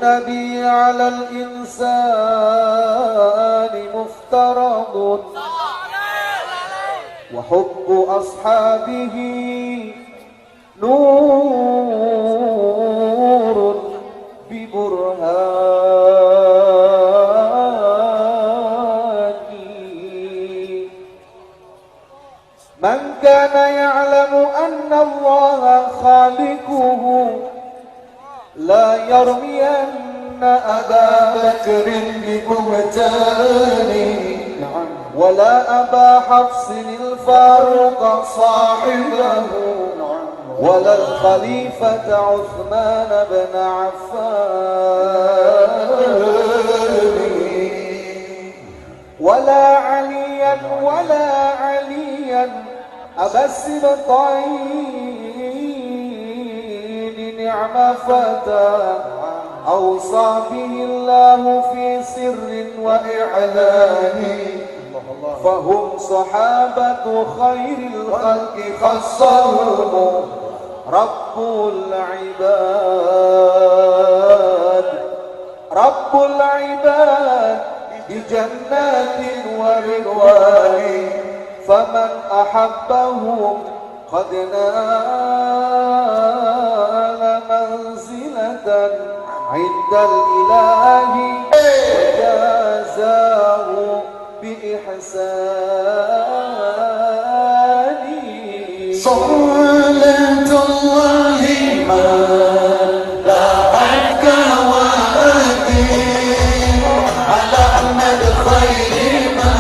النبي على الإنسان مفترض، وحب أصحابه نور ببرهان. من كان يعلم أن الله خالقه لا يرمين أبا بكر ببهتان، ولا أبا حفص الفاروق صاحبه، ولا الخليفة عثمان بن عفان، ولا عليا أبا السبطين، نعم فتى أوصى به الله في سر وإعلان. فهم صحابة خير الخلق خصهم رب العباد بجنات ورضوان. فمن أحبهم قد نال منزلة عند الإله وجازاه بإحسان. صلاة الله ما لاحت كواكب على أحمد خير ما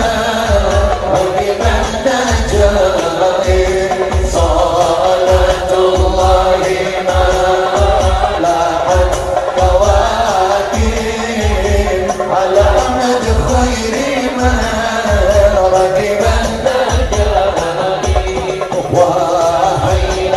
وبمن نجائب. صلاة الله ما لاحت كواكب على أحمد خير ما ركب النجائب. وهي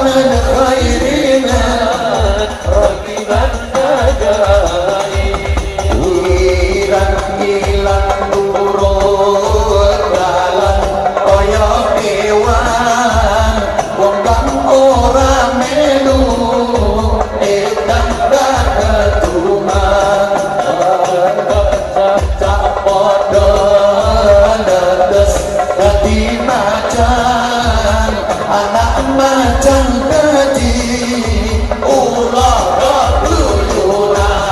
من خير من ركب النجائب ilang turun dalan kaya kewan wong kang ora melu edan ketuman cak padha netes dadi macan anak macan dadi ulah keluyuran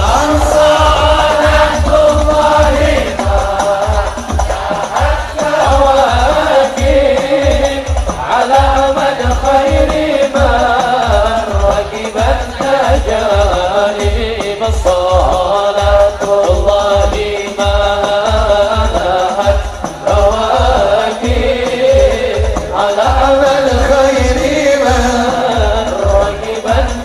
على عمل خير من ركب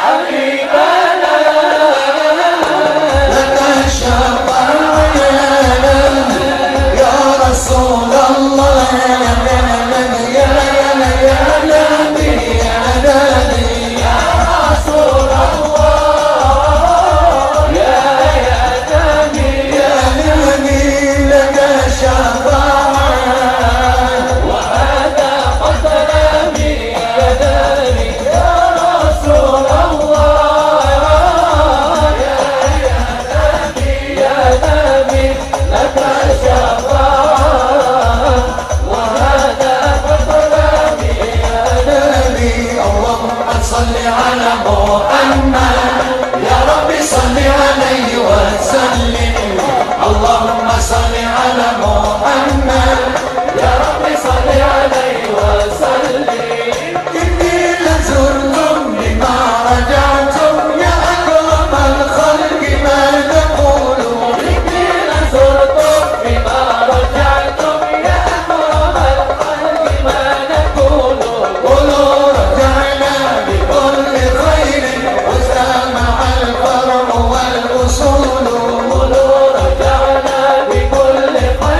حبيبنا لك الشفاعة يا رسول الله يا نبي يا نبي يا نبي يا رسول الله يا نبي يا نبي لك الشفاعة وهذا قدرني يا نبي يا رسول الله يا نبي يا نبي لك الشفاعة وهذا قدرني يا نبي اللهم صل على محمد يا رب صل عليه وسلم اللهم صل على محمد يا رب صل عليه وسلم إني لزرتم بما رجعتم يا أكرم الخلق ما تقولون إني لزرتم بما رجعتم يا أكرم الخلق ما نقول قولوا رجعنا بكل خير وسامع الفرع والأصول قولوا رجعنا بكل خير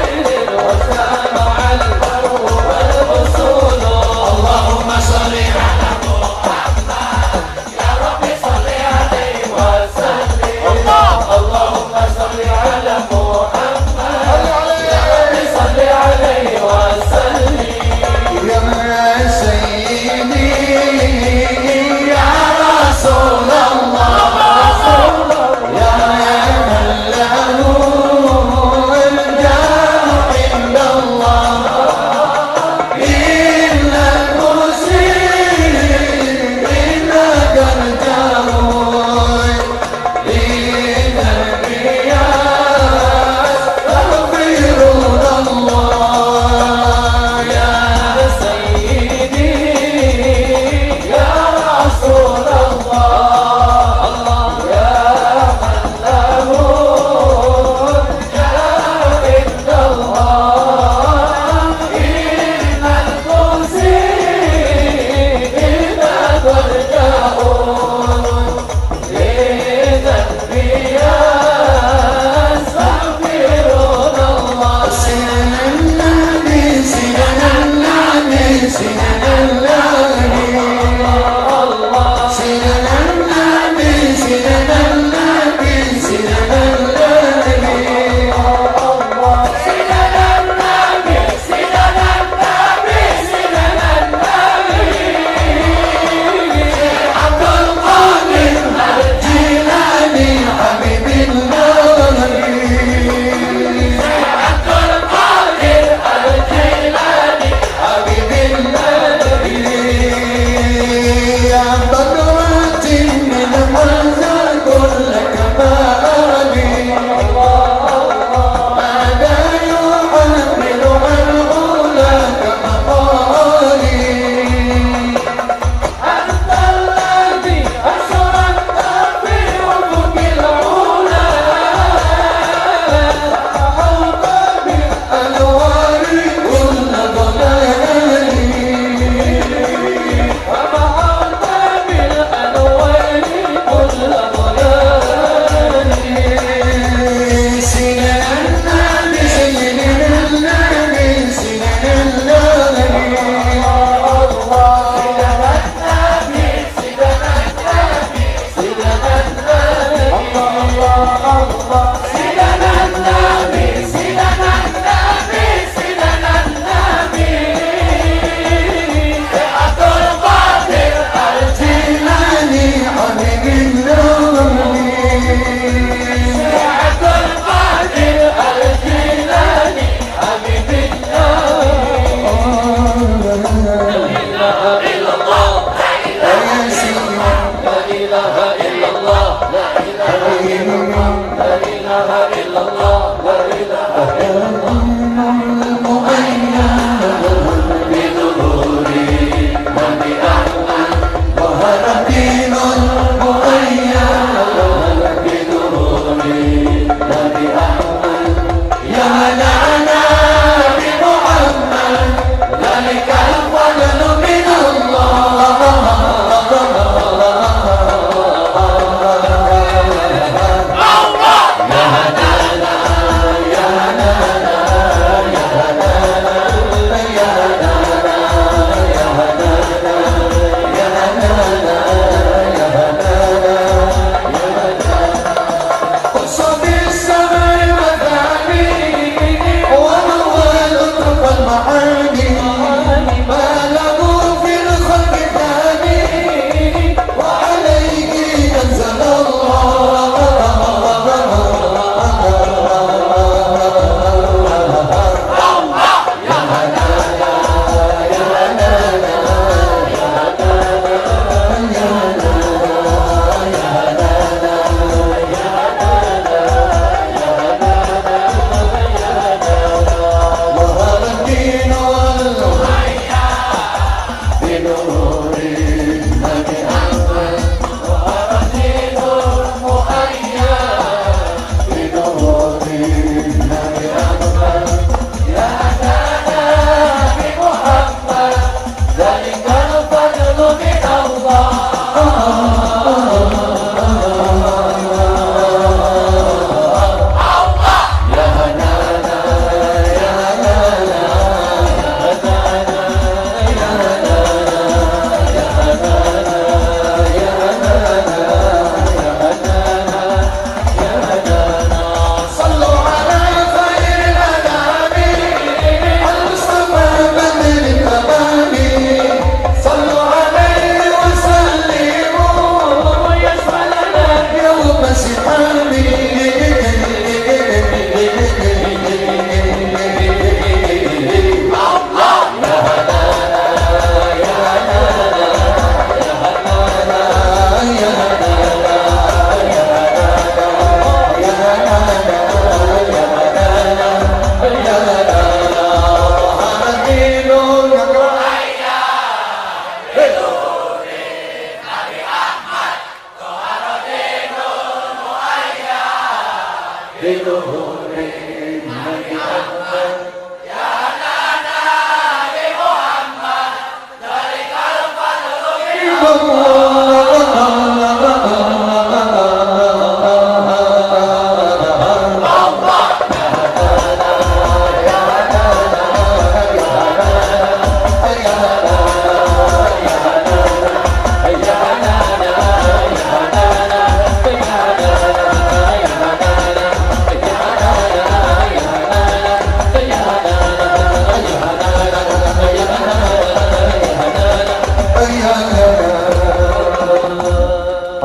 بظهور النبي أحمد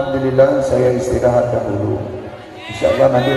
Alhamdulillah, saya istirahat dahulu. InsyaAllah nanti